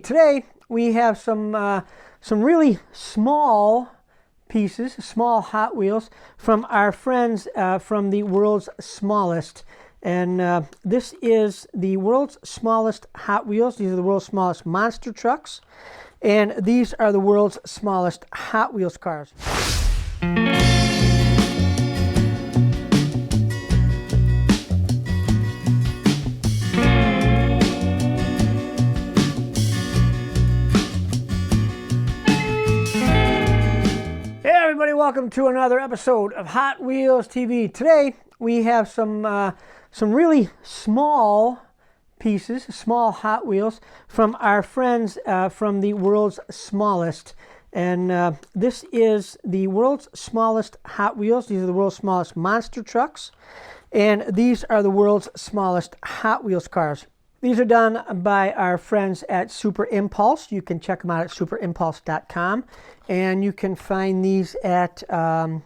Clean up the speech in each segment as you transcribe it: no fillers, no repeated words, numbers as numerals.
Today we have some really small pieces, small Hot Wheels from our friends from the world's smallest. And this is the world's smallest Hot Wheels. These are the world's smallest monster trucks. And these are the world's smallest Hot Wheels cars. Hey everybody, welcome to another episode of Hot Wheels TV. Today we have some really small pieces, small Hot Wheels from our friends from the world's smallest. And this is the world's smallest Hot Wheels. These are the world's smallest monster trucks. And these are the world's smallest Hot Wheels cars. These are done by our friends at Super Impulse. You can check them out at superimpulse.com. And you can find these at a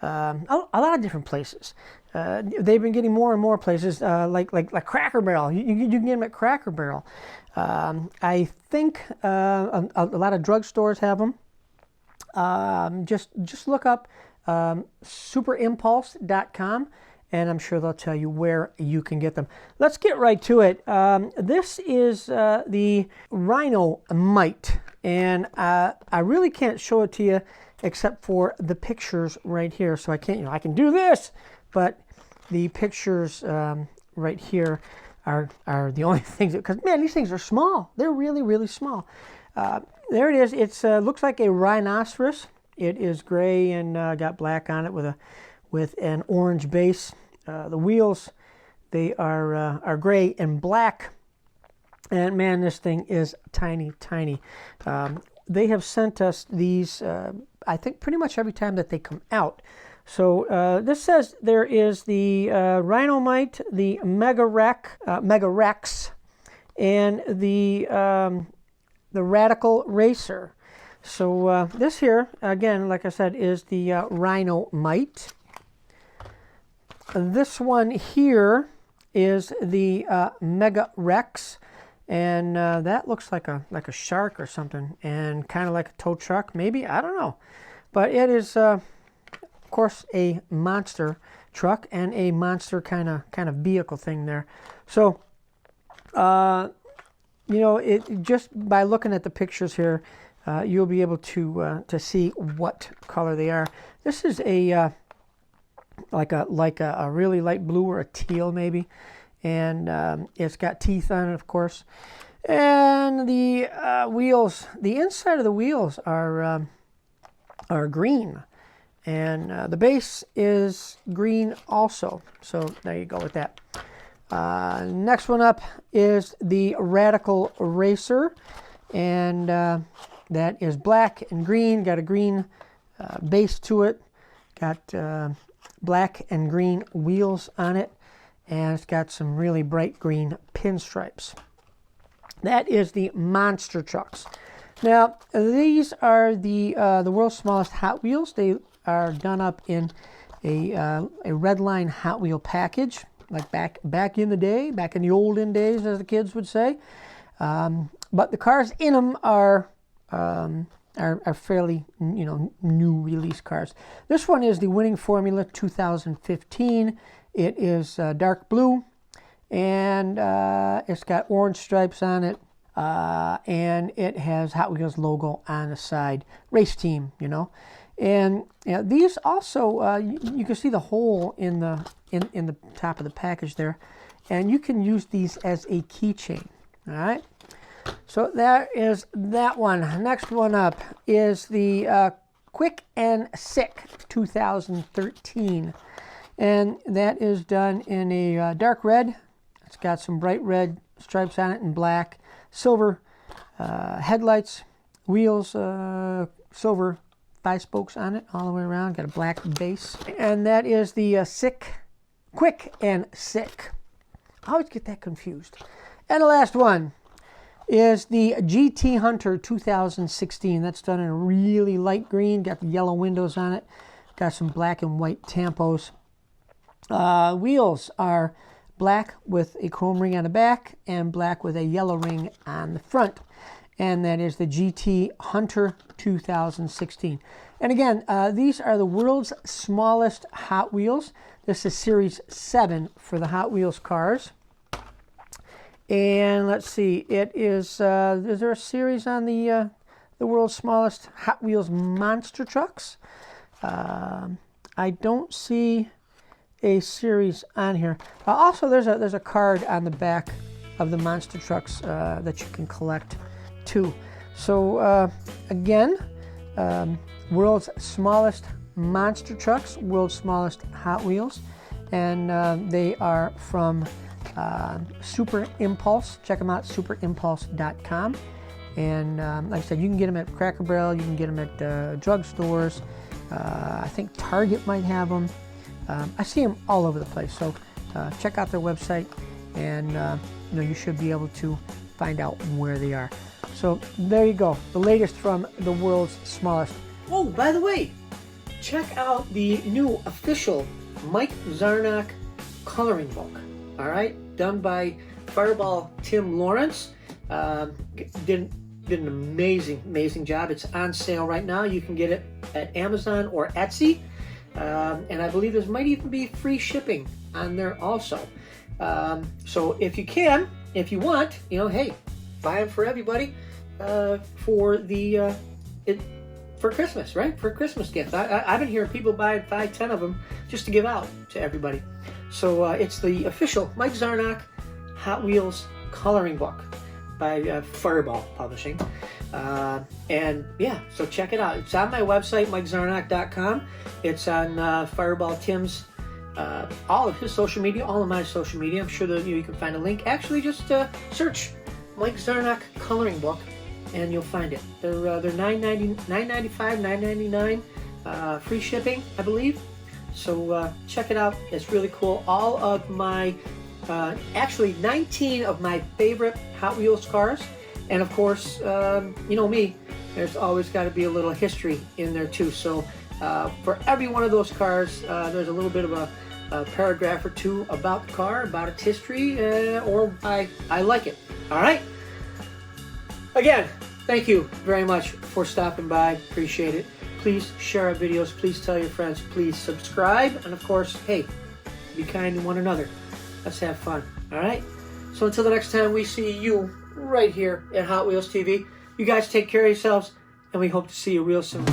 lot of different places. They've been getting more and more places, like Cracker Barrel. You can get them at Cracker Barrel. I think a lot of drugstores have them. Just look up superimpulse.com, and I'm sure they'll tell you where you can get them. Let's get right to it. This is the Rhino Mite, and I really can't show it to you except for the pictures right here. So I can't, I can do this, but the pictures right here are the only things, because man, these things are small. They're really, really small. There it is. It's looks like a rhinoceros. It is gray and got black on it with an orange base. The wheels, they are gray and black. And man, this thing is tiny, tiny. They have sent us these, I think, pretty much every time that they come out. So this says there is the Rhino Mite, the Mega Rex, and the Radical Racer. So this here, again, like I said, is the Rhino Mite. This one here is the Mega Rex, and that looks like a shark or something, and kind of like a tow truck, maybe, I don't know. But it is, of course, a monster truck and a monster kind of vehicle thing there. So, it just by looking at the pictures here, you'll be able to see what color they are. This is a like a really light blue or a teal maybe, and it's got teeth on it, of course. And the wheels, the inside of the wheels are green, and the base is green also. So there you go with that. Next one up is the Radical Racer, and that is black and green. Got a green base to it. Got black and green wheels on it, and it's got some really bright green pinstripes. That is the monster trucks. Now these are the world's smallest Hot Wheels. They are done up in a red line Hot Wheel package, like back in the day, back in the olden days, as the kids would say. But the cars in them are fairly, new release cars. This one is the Winning Formula 2015. It is dark blue, and it's got orange stripes on it, and it has Hot Wheels logo on the side. Race team, And these also, you can see the hole in the top of the package there, and you can use these as a keychain. All right. So that is that one. Next one up is the Quick and Sick 2013. And that is done in a dark red. It's got some bright red stripes on it and black. Silver headlights, wheels, silver 5 spokes on it all the way around. Got a black base. And that is the Quick and Sick. I always get that confused. And the last one is the GT Hunter 2016. That's done in a really light green. Got the yellow windows on it. Got some black and white tampos. Wheels are black with a chrome ring on the back and black with a yellow ring on the front. and that is the GT Hunter 2016. And again, these are the world's smallest Hot Wheels. This is Series 7 for the Hot Wheels cars. And let's see, it is there a series on the world's smallest Hot Wheels monster trucks? I don't see a series on here. Also, there's a card on the back of the monster trucks that you can collect too. So again, world's smallest monster trucks, world's smallest Hot Wheels, and they are from Super Impulse. Check them out, superimpulse.com. And like I said, you can get them at Cracker Barrel, you can get them at drugstores. I think Target might have them. I see them all over the place. So check out their website, and you should be able to find out where they are. So there you go, the latest from the world's smallest. Oh, by the way, check out the new official Mike Zarnock coloring book. All right, done by Fireball Tim Lawrence. Did an amazing job. It's on sale right now. You can get it at Amazon or Etsy, and I believe there might even be free shipping on there also. So if you want, hey, buy them for everybody for Christmas, right? For a Christmas gift. I've been hearing people buy 5-10 of them just to give out to everybody. So it's the official Mike Zarnock Hot Wheels coloring book by Fireball Publishing. And yeah, so check it out. It's on my website, mikezarnock.com. It's on Fireball Tim's, all of his social media, all of my social media. I'm sure that you can find a link. Actually, just search Mike Zarnock coloring book, and you'll find it. They're $9.95, $9.99, free shipping, I believe. So check it out. It's really cool. All of my, actually 19 of my favorite Hot Wheels cars. And of course, you know me, there's always got to be a little history in there too. So for every one of those cars, there's a little bit of a paragraph or two about the car, about its history, or I like it. All right. Again, thank you very much for stopping by. Appreciate it. Please share our videos. Please tell your friends. Please subscribe. And of course, hey, be kind to one another. Let's have fun. All right? So until the next time we see you right here at Hot Wheels TV, you guys take care of yourselves, and we hope to see you real soon.